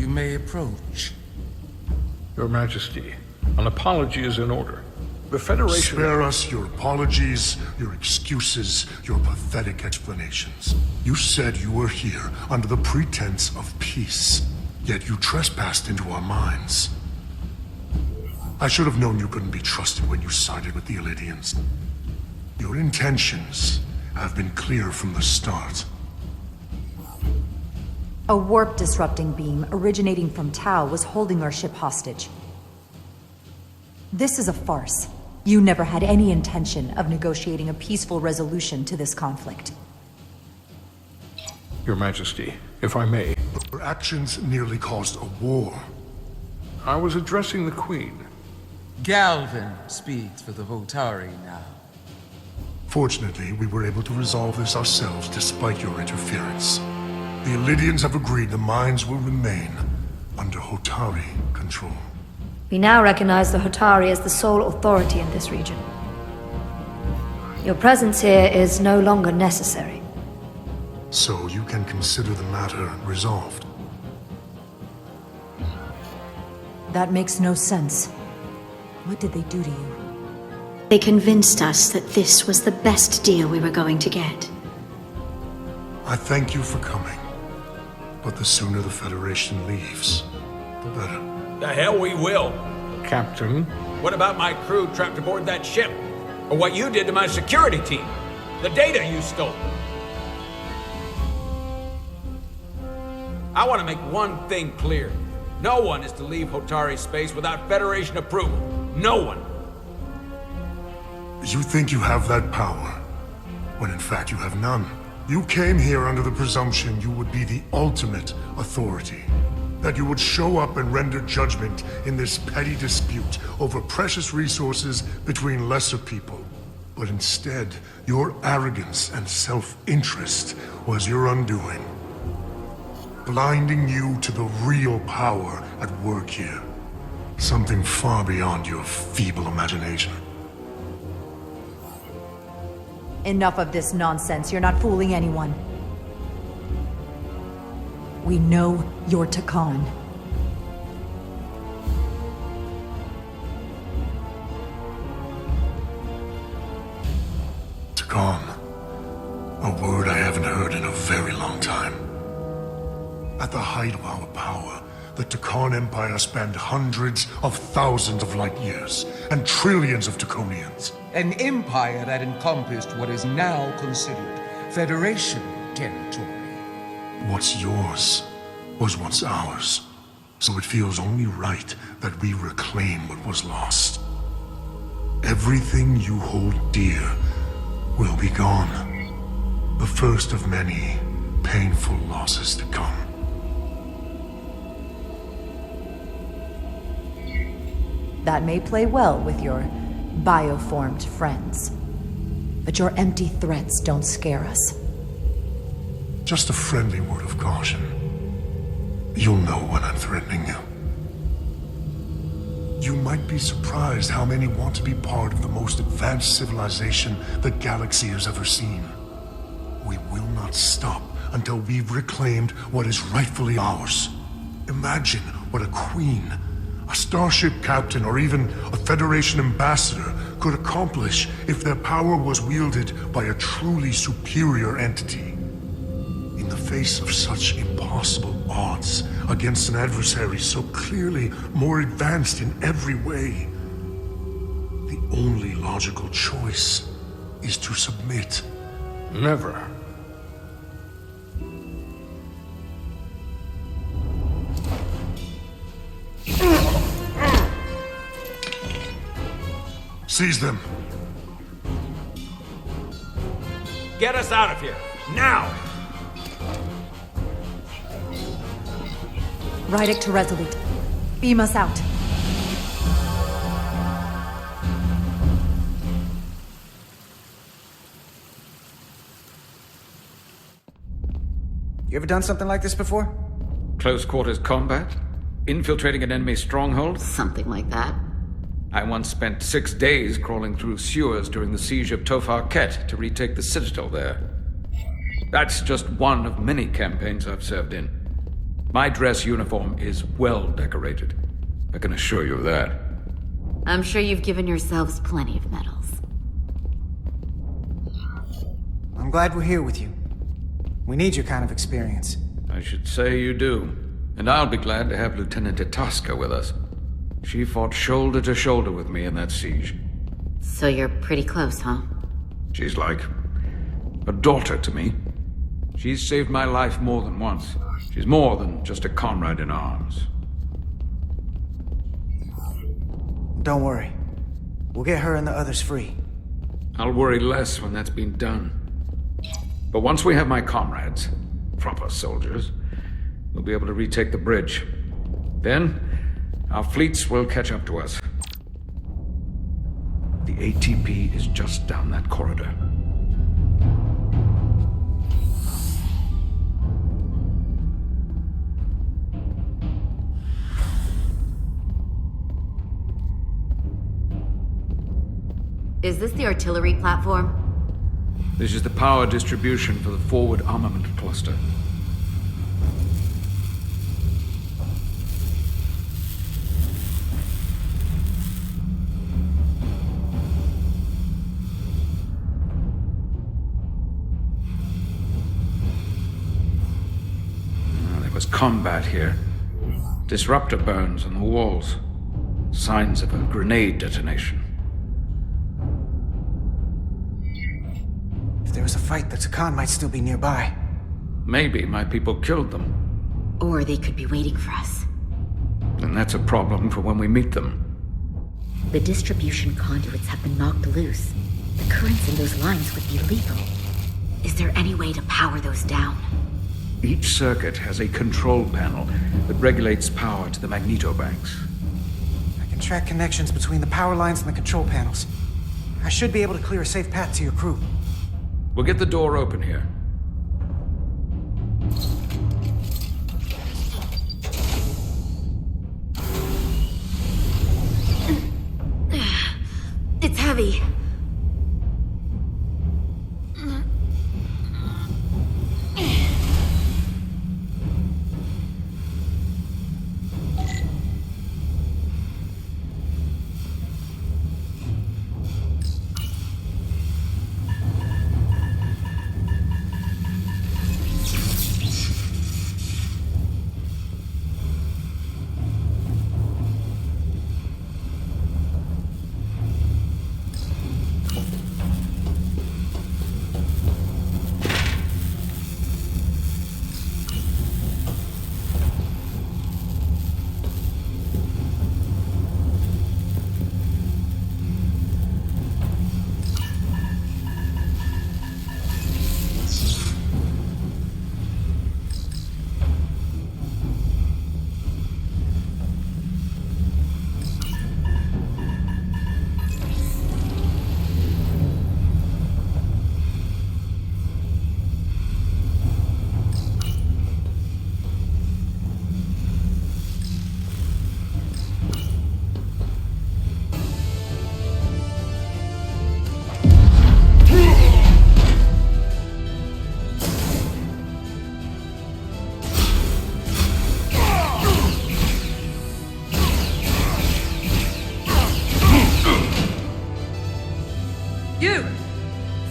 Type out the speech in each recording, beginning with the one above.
You may approach. Your Majesty, an apology is in order. The Federation... Spare us your apologies, your excuses, your pathetic explanations. You said you were here under the pretense of peace, yet you trespassed into our minds. I should have known you couldn't be trusted when you sided with the Illidians. Your intentions have been clear from the start. A warp-disrupting beam originating from Tau was holding our ship hostage. This is a farce. You never had any intention of negotiating a peaceful resolution to this conflict. Your Majesty, if I may... Your actions nearly caused a war. I was addressing the Queen. Galvin speaks for the Hotari now. Fortunately, we were able to resolve this ourselves despite your interference. The Illidians have agreed the mines will remain under Hotari control. We now recognize the Hotari as the sole authority in this region. Your presence here is no longer necessary. So you can consider the matter resolved. That makes no sense. What did they do to you? They convinced us that this was the best deal we were going to get. I thank you for coming. But the sooner the Federation leaves, the better. The hell we will. Captain? What about my crew trapped aboard that ship? Or what you did to my security team? The data you stole? I want to make one thing clear. No one is to leave Hotari space without Federation approval. No one. You think you have that power, when in fact you have none. You came here under the presumption you would be the ultimate authority. That you would show up and render judgment in this petty dispute over precious resources between lesser people. But instead, your arrogance and self-interest was your undoing. Blinding you to the real power at work here. Something far beyond your feeble imagination. Enough of this nonsense. You're not fooling anyone. We know you're Takan. Takan. A word I haven't heard in a very long time. At the height of our power, the Takan Empire spanned hundreds of thousands of light years, and trillions of Taconians. An empire that encompassed what is now considered Federation territory. What's yours was once ours, so it feels only right that we reclaim what was lost. Everything you hold dear will be gone. The first of many painful losses to come. That may play well with your bioformed friends. But your empty threats don't scare us. Just a friendly word of caution. You'll know when I'm threatening you. You might be surprised how many want to be part of the most advanced civilization the galaxy has ever seen. We will not stop until we've reclaimed what is rightfully ours. Imagine what a queen, a starship captain, or even a Federation ambassador could accomplish if their power was wielded by a truly superior entity. In the face of such impossible odds against an adversary so clearly more advanced in every way, the only logical choice is to submit. Never. Seize them. Get us out of here, now! Rydick to Resolute. Beam us out. You ever done something like this before? Close quarters combat? Infiltrating an enemy stronghold? Something like that. I once spent 6 days crawling through sewers during the siege of Tofar Ket to retake the citadel there. That's just one of many campaigns I've served in. My dress uniform is well decorated. I can assure you of that. I'm sure you've given yourselves plenty of medals. I'm glad we're here with you. We need your kind of experience. I should say you do. And I'll be glad to have Lieutenant Itasca with us. She fought shoulder to shoulder with me in that siege. So you're pretty close, huh? She's like a daughter to me. She's saved my life more than once. She's more than just a comrade in arms. Don't worry. We'll get her and the others free. I'll worry less when that's been done. But once we have my comrades, proper soldiers, we'll be able to retake the bridge. Then, our fleets will catch up to us. The ATP is just down that corridor. Is this the artillery platform? This is the power distribution for the forward armament cluster. There was combat here. Disruptor burns on the walls. Signs of a grenade detonation. If there was a fight, the Takan might still be nearby. Maybe my people killed them. Or they could be waiting for us. And that's a problem for when we meet them. The distribution conduits have been knocked loose. The currents in those lines would be lethal. Is there any way to power those down? Each circuit has a control panel that regulates power to the magnetobanks. I can track connections between the power lines and the control panels. I should be able to clear a safe path to your crew. We'll get the door open here. It's heavy.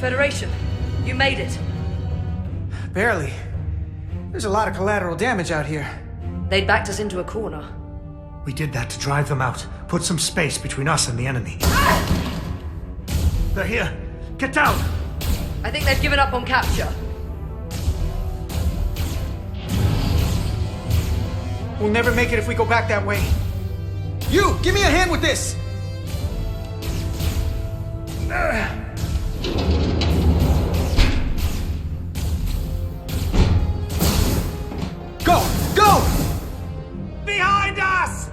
Federation, you made it. Barely. There's a lot of collateral damage out here. They'd backed us into a corner. We did that to drive them out. Put some space between us and the enemy. They're here. Get down! I think they've given up on capture. We'll never make it if we go back that way. You! Give me a hand with this! Go! Go! Behind us!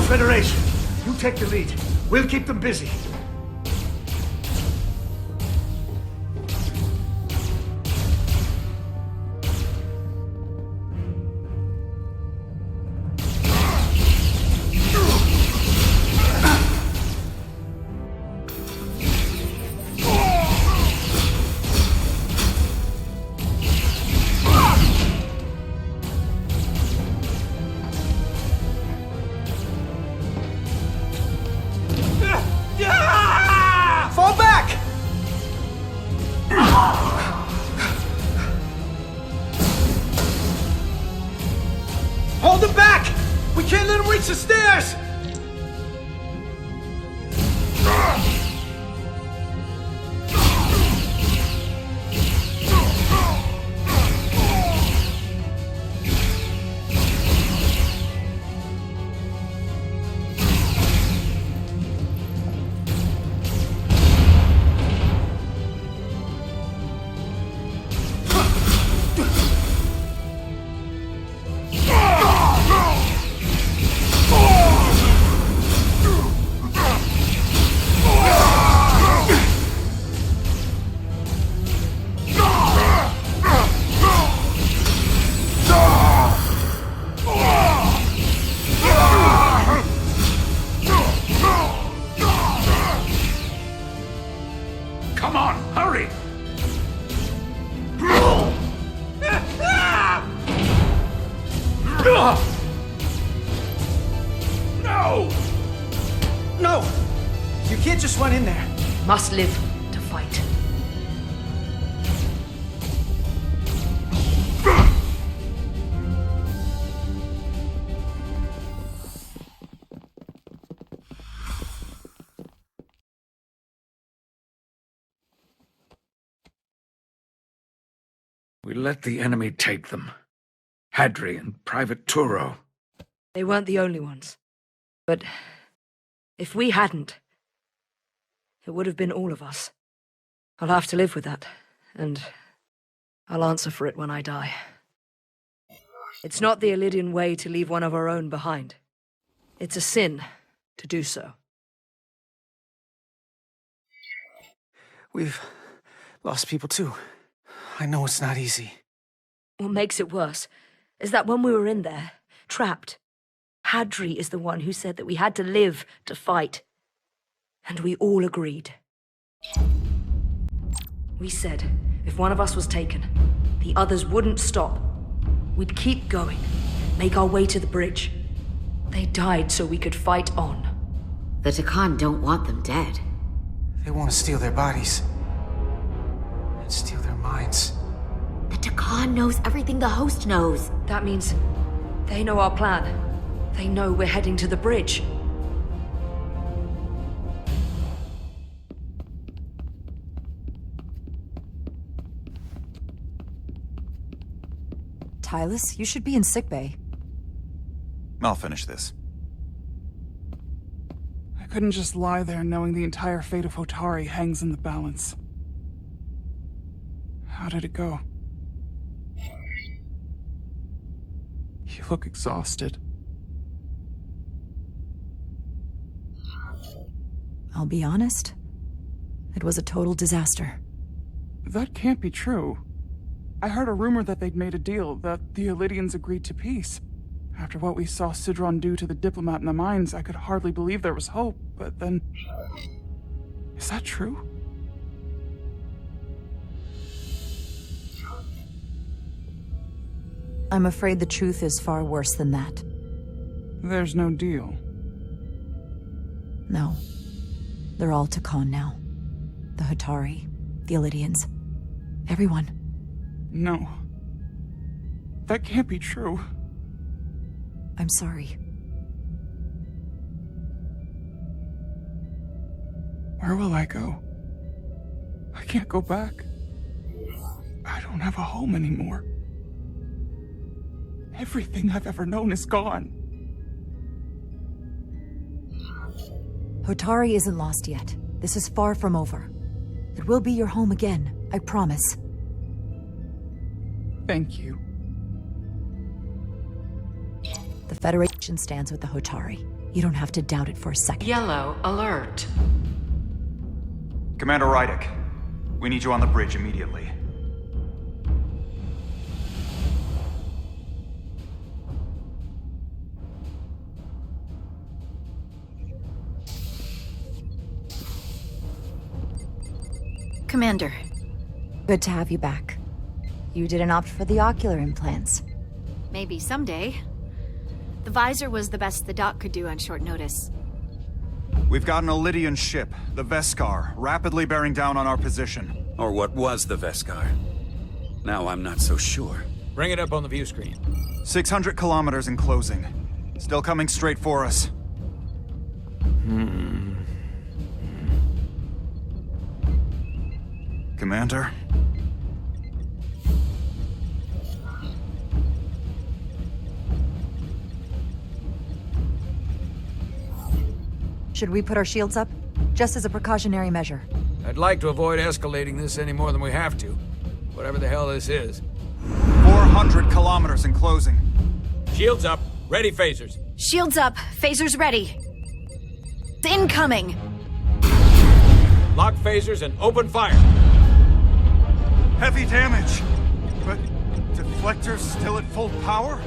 Federation, you take the lead. We'll keep them busy. Fall back! Hold them back! We can't let them reach the stairs! Come on, hurry! No! No! You can't just run in there. Must live to fight. We let the enemy take them. Hadri and Private Turo. They weren't the only ones. But if we hadn't, it would have been all of us. I'll have to live with that, and I'll answer for it when I die. It's not the Illydian way to leave one of our own behind. It's a sin to do so. We've lost people too. I know it's not easy. What makes it worse is that when we were in there, trapped, Hadri is the one who said that we had to live to fight. And we all agreed. We said if one of us was taken, the others wouldn't stop. We'd keep going, make our way to the bridge. They died so we could fight on. The Takan don't want them dead. They want to steal their bodies. And steal their minds. The Takan knows everything the host knows. That means they know our plan. They know we're heading to the bridge. Tylus, you should be in sickbay. I'll finish this. I couldn't just lie there knowing the entire fate of Hotari hangs in the balance. How did it go? You look exhausted. I'll be honest. It was a total disaster. That can't be true. I heard a rumor that they'd made a deal, that the Illydians agreed to peace. After what we saw Sidron do to the diplomat in the mines, I could hardly believe there was hope, but then... Is that true? I'm afraid the truth is far worse than that. There's no deal. No. They're all Takan now. The Hotari, the Illydians, everyone. No. That can't be true. I'm sorry. Where will I go? I can't go back. I don't have a home anymore. Everything I've ever known is gone. Hotari isn't lost yet. This is far from over. It will be your home again, I promise. Thank you. The Federation stands with the Hotari. You don't have to doubt it for a second. Yellow alert. Commander Rydick, we need you on the bridge immediately. Commander. Good to have you back. You didn't opt for the ocular implants. Maybe someday. The visor was the best the doc could do on short notice. We've got an Elydian ship, the Veskar, rapidly bearing down on our position. Or what was the Veskar. Now I'm not so sure. Bring it up on the view screen. 600 kilometers in closing. Still coming straight for us. Commander? Should we put our shields up? Just as a precautionary measure. I'd like to avoid escalating this any more than we have to. Whatever the hell this is. 400 kilometers in closing. Shields up. Ready phasers. Shields up. Phasers ready. Incoming. Lock phasers and open fire. Heavy damage. But deflectors still at full power?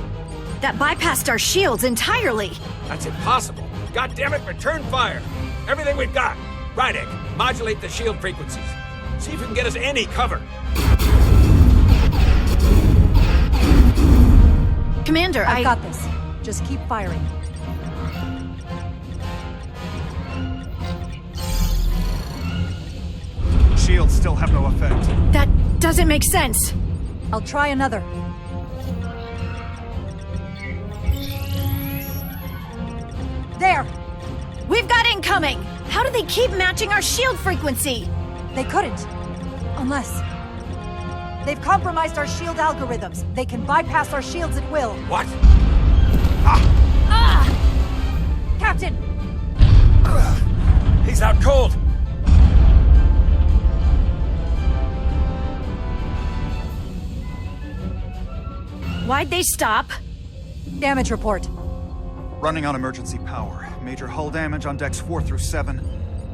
That bypassed our shields entirely. That's impossible. God damn it, return fire. Everything we've got. Rydick, modulate the shield frequencies. See if we can get us any cover. Commander, I've got this. Just keep firing. Shields still have no effect. That doesn't make sense. I'll try another. There! We've got incoming! How do they keep matching our shield frequency? They couldn't. Unless... They've compromised our shield algorithms. They can bypass our shields at will. What? Captain! He's out cold! Why'd they stop? Damage report. Running on emergency power. Major hull damage on decks 4 through 7.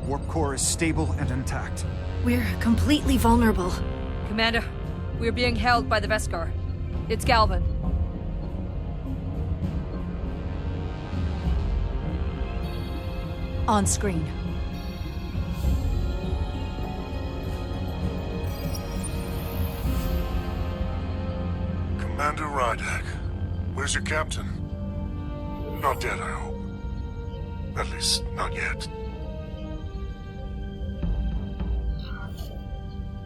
Warp core is stable and intact. We're completely vulnerable. Commander, we're being held by the Veskar. It's Galvin. On screen. Commander Rydick, where's your captain? Not dead, I hope. At least, not yet.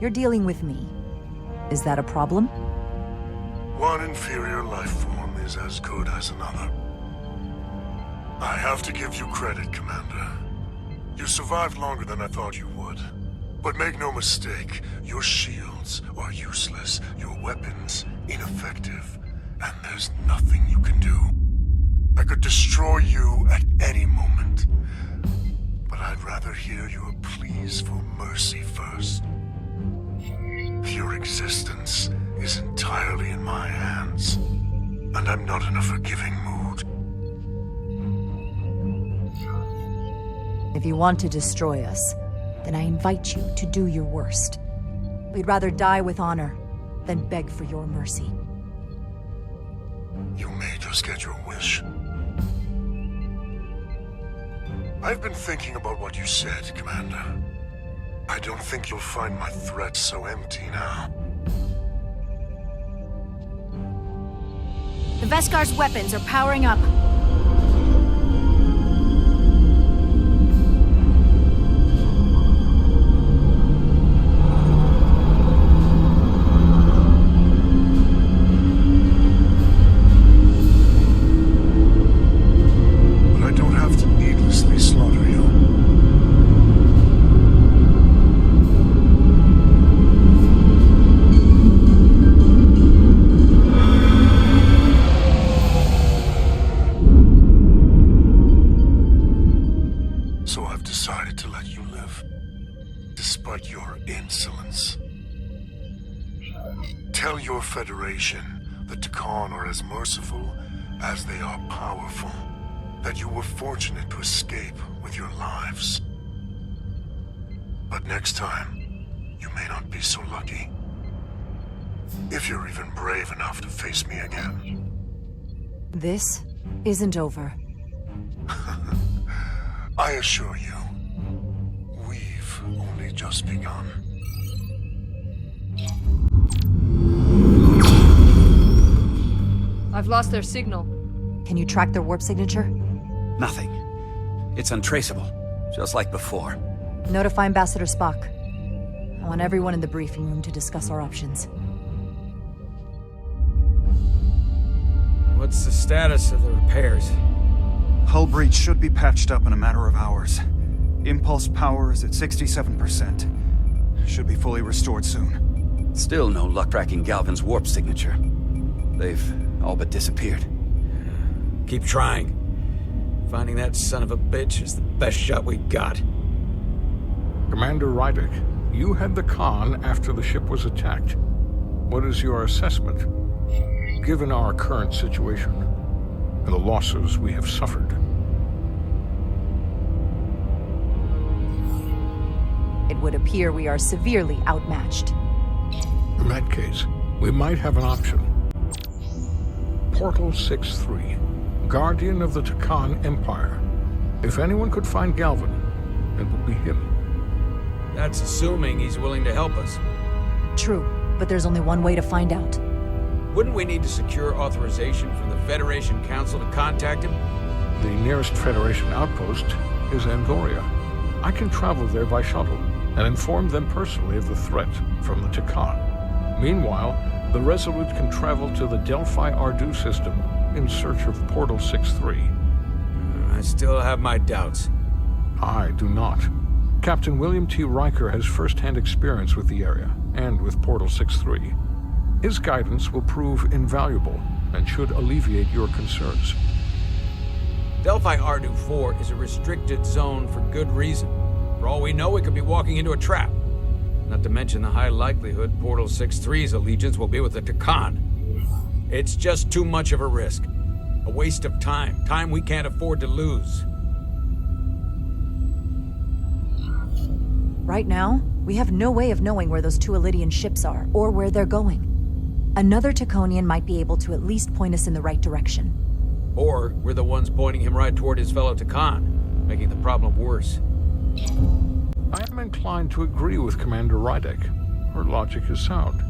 You're dealing with me. Is that a problem? One inferior life form is as good as another. I have to give you credit, Commander. You survived longer than I thought you would. But make no mistake, your shields are useless, your weapons ineffective, and there's nothing you can do. I could destroy you at any moment, but I'd rather hear your pleas for mercy first. Your existence is entirely in my hands, and I'm not in a forgiving mood. If you want to destroy us, then I invite you to do your worst. We'd rather die with honor than beg for your mercy. You may just get your wish. I've been thinking about what you said, Commander. I don't think you'll find my threat so empty now. The Veskar's weapons are powering up. Federation, the Takan are as merciful as they are powerful. that you were fortunate to escape with your lives. But next time, you may not be so lucky. If you're even brave enough to face me again. This isn't over. I assure you, we've only just begun. I've lost their signal. Can you track their warp signature? Nothing. It's untraceable, just like before. Notify Ambassador Spock. I want everyone in the briefing room to discuss our options. What's the status of the repairs? Hull breach should be patched up in a matter of hours. Impulse power is at 67%. Should be fully restored soon. Still no luck tracking Galvin's warp signature. They've all but disappeared. Keep trying. Finding that son of a bitch is the best shot we got. Commander Rydick, you had the con after the ship was attacked. What is your assessment, given our current situation and the losses we have suffered? It would appear we are severely outmatched. In that case, we might have an option. Portal 6-3, Guardian of the Takan Empire. If anyone could find Galvin, it would be him. That's assuming he's willing to help us. True, but there's only one way to find out. Wouldn't we need to secure authorization from the Federation Council to contact him? The nearest Federation outpost is Andoria. I can travel there by shuttle and inform them personally of the threat from the Takan. Meanwhile, the Resolute can travel to the Delphi Ardu system in search of Portal 6-3. I still have my doubts. I do not. Captain William T. Riker has first-hand experience with the area, and with Portal 6-3. His guidance will prove invaluable, and should alleviate your concerns. Delphi Ardu 4 is a restricted zone for good reason. For all we know, we could be walking into a trap. Not to mention the high likelihood Portal 6-3's allegiance will be with the Takan. It's just too much of a risk. A waste of time. Time we can't afford to lose. Right now, we have no way of knowing where those two Elydian ships are, or where they're going. Another Taconian might be able to at least point us in the right direction. Or we're the ones pointing him right toward his fellow Takan, making the problem worse. I am inclined to agree with Commander Rydick. Her logic is sound.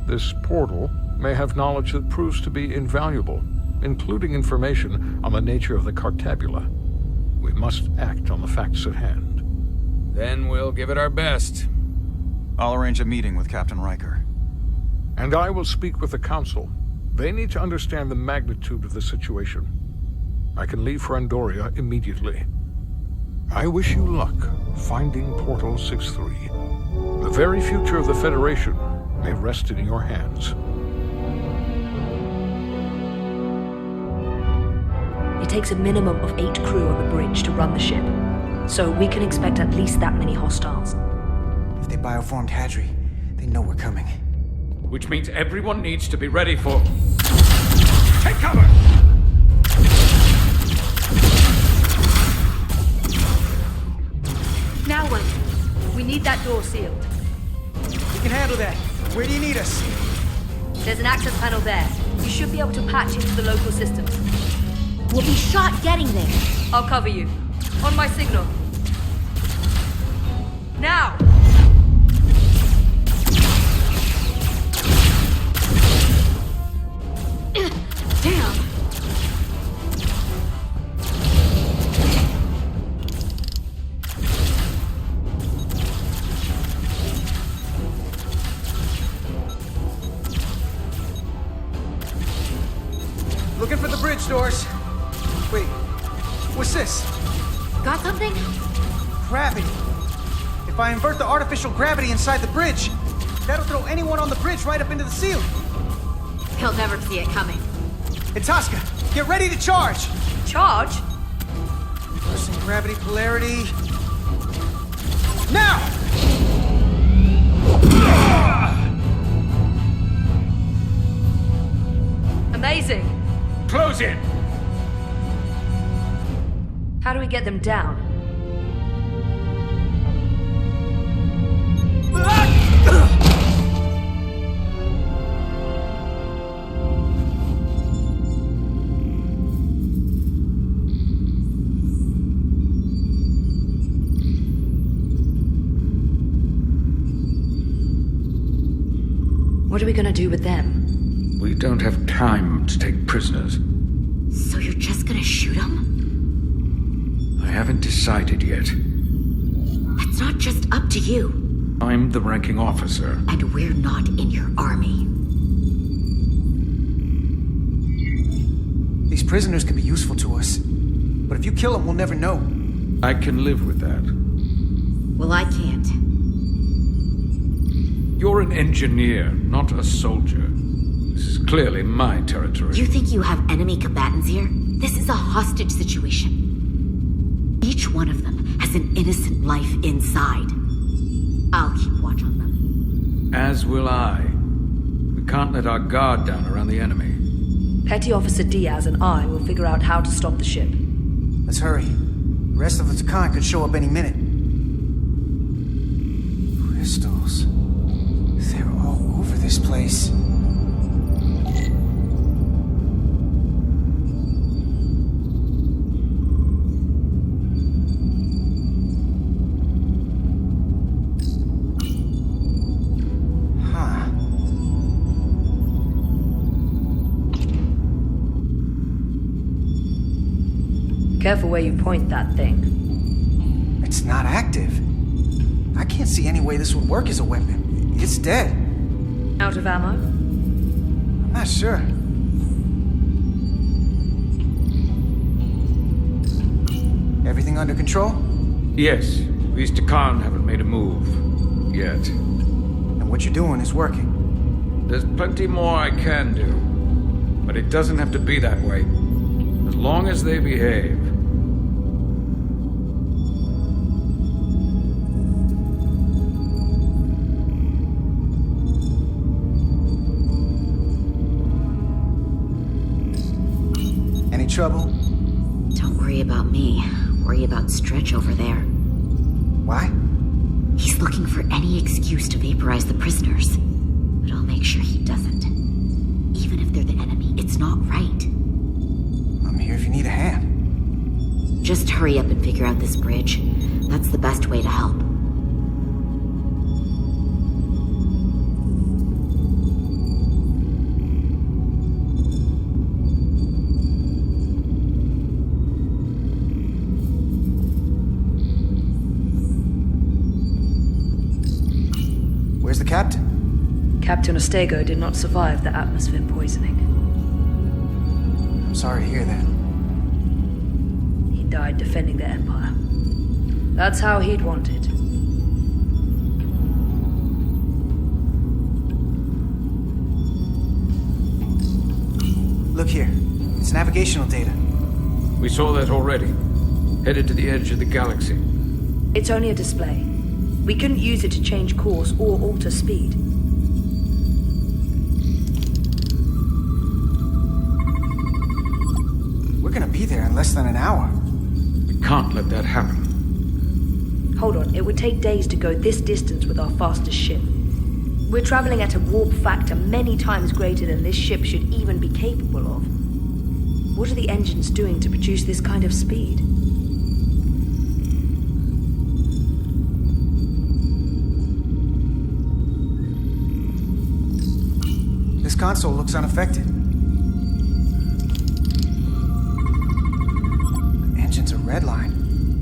This portal may have knowledge that proves to be invaluable, including information on the nature of the Cartabula. We must act on the facts at hand. Then we'll give it our best. I'll arrange a meeting with Captain Riker. And I will speak with the Council. They need to understand the magnitude of the situation. I can leave for Andoria immediately. I wish you luck finding Portal 6-3. The very future of the Federation may rest in your hands. It takes a minimum of 8 crew on the bridge to run the ship, so we can expect at least that many hostiles. If they bioformed Hadri, they know we're coming. Which means everyone needs to be ready for... Take cover! Now what? We need that door sealed. We can handle that. Where do you need us? There's an access panel there. You should be able to patch into the local systems. We'll be shot getting there. I'll cover you. On my signal. Now! Damn! Looking for the bridge doors. Wait, what's this? Got something? Gravity. If I invert the artificial gravity inside the bridge, that'll throw anyone on the bridge right up into the ceiling. He'll never see it coming. Itasca, get ready to charge! Charge? Reversing gravity polarity. Now! Amazing. Close in! How do we get them down? What are we gonna do with them? We don't have time to take prisoners. So you're just gonna shoot them? I haven't decided yet. That's not just up to you. I'm the ranking officer. And we're not in your army. These prisoners could be useful to us. But if you kill them, we'll never know. I can live with that. Well, I can't. You're an engineer, not a soldier. This is clearly my territory. You think you have enemy combatants here? This is a hostage situation. Each one of them has an innocent life inside. I'll keep watch on them. As will I. We can't let our guard down around the enemy. Petty Officer Diaz and I will figure out how to stop the ship. Let's hurry. The rest of the Takan could show up any minute. Crystals. They're all over this place. Careful where you point that thing. It's not active. I can't see any way this would work as a weapon. It's dead. Out of ammo? I'm not sure. Everything under control? Yes. These Takan haven't made a move. Yet. And what you're doing is working. There's plenty more I can do. But it doesn't have to be that way. As long as they behave. Any trouble? Don't worry about me. Worry about Stretch over there. Why? He's looking for any excuse to vaporize the prisoners. But I'll make sure he doesn't. Even if they're the enemy, it's not right. I'm here if you need a hand. Just hurry up and figure out this bridge. That's the best way to help. Where's the captain? Captain Ostego did not survive the atmosphere poisoning. I'm sorry to hear that. He died defending the Empire. That's how he'd want it. Look here. It's navigational data. We saw that already. Headed to the edge of the galaxy. It's only a display. We couldn't use it to change course or alter speed. We're gonna be there in less than an hour. We can't let that happen. Hold on, it would take days to go this distance with our fastest ship. We're traveling at a warp factor many times greater than this ship should even be capable of. What are the engines doing to produce this kind of speed? This console looks unaffected. The engine's a red line,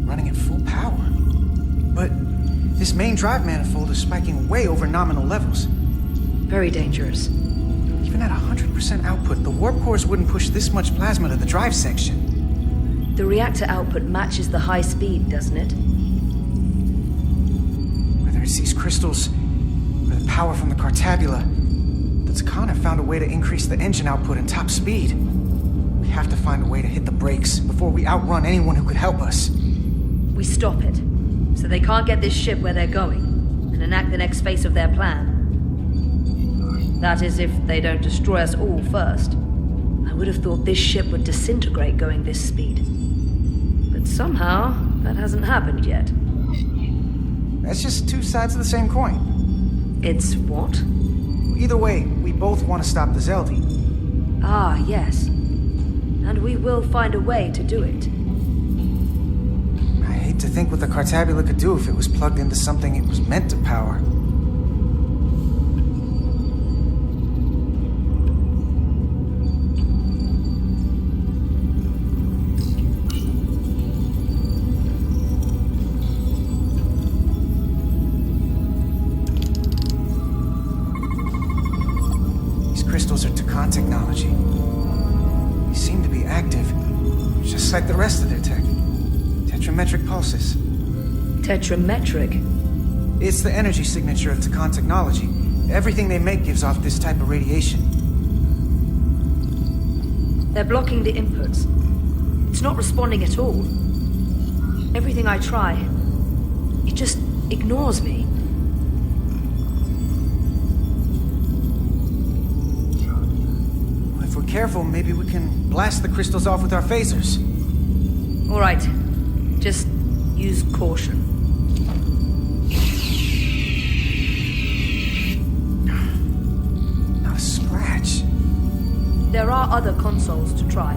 running at full power. But this main drive manifold is spiking way over nominal levels. Very dangerous. Even at 100% output, the warp cores wouldn't push this much plasma to the drive section. The reactor output matches the high speed, doesn't it? Whether it's these crystals or the power from the Cartabula, the Takan have found a way to increase the engine output and top speed. We have to find a way to hit the brakes before we outrun anyone who could help us. We stop it, so they can't get this ship where they're going, and enact the next phase of their plan. That is, if they don't destroy us all first. I would have thought this ship would disintegrate going this speed. But But somehow, that hasn't happened yet. That's just two sides of the same coin. It's what? Either way, we both want to stop the Zeldi. Ah, yes. And we will find a way to do it. I hate to think what the Cartabula could do if it was plugged into something it was meant to power. Crystals are Takan technology. They seem to be active, just like the rest of their tech. Tetrametric pulses. Tetrametric? It's the energy signature of Takan technology. Everything they make gives off this type of radiation. They're blocking the inputs. It's not responding at all. Everything I try, it just ignores me. If we're careful, maybe we can blast the crystals off with our phasers. All right. Just use caution. Not a scratch. There are other consoles to try.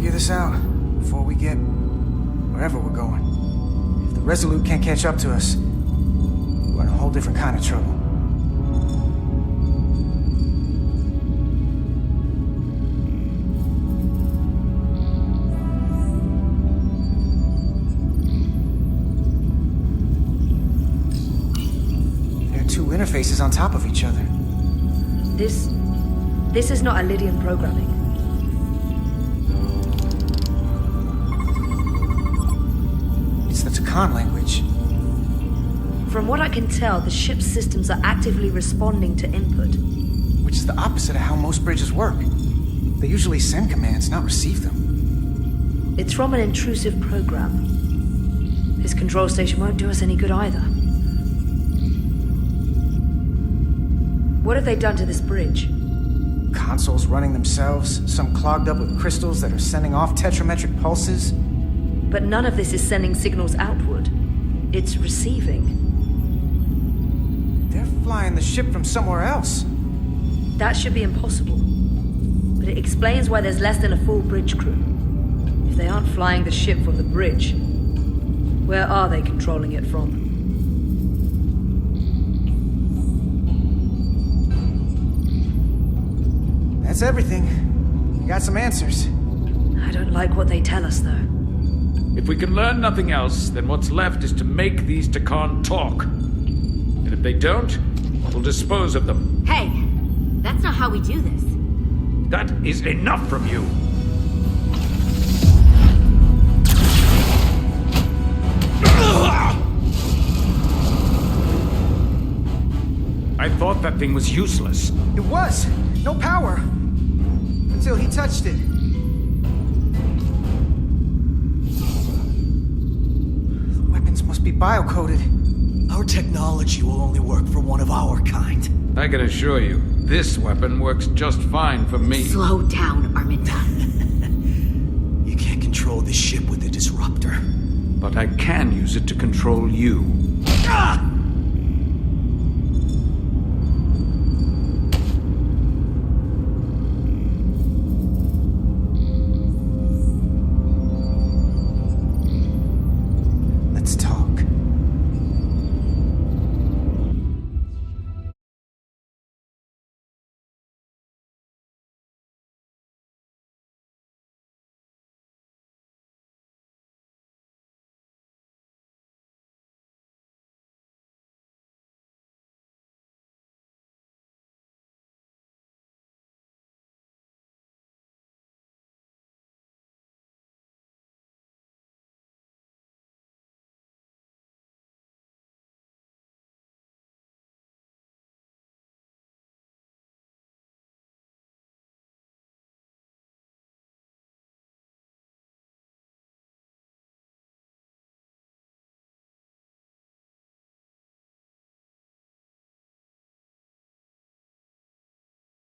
This out before we get wherever we're going. If the Resolute can't catch up to us, we're in a whole different kind of trouble. There are two interfaces on top of each other. This is not Lydian programming. The Takan language. From what I can tell, the ship's systems are actively responding to input. Which is the opposite of how most bridges work. They usually send commands, not receive them. It's from an intrusive program. This control station won't do us any good either. What have they done to this bridge? Consoles running themselves, some clogged up with crystals that are sending off tetrametric pulses. But none of this is sending signals outward. It's receiving. They're flying the ship from somewhere else. That should be impossible. But it explains why there's less than a full bridge crew. If they aren't flying the ship from the bridge, where are they controlling it from? That's everything. We got some answers. I don't like what they tell us, though. If we can learn nothing else, then what's left is to make these Takan talk. And if they don't, we'll dispose of them. Hey, that's not how we do this. That is enough from you. I thought that thing was useless. It was. No power. Until he touched it. Must be biocoded. Our technology will only work for one of our kind. I can assure you, this weapon works just fine for me. Slow down, Arminta. You can't control this ship with a disruptor. But I can use it to control you. Ah!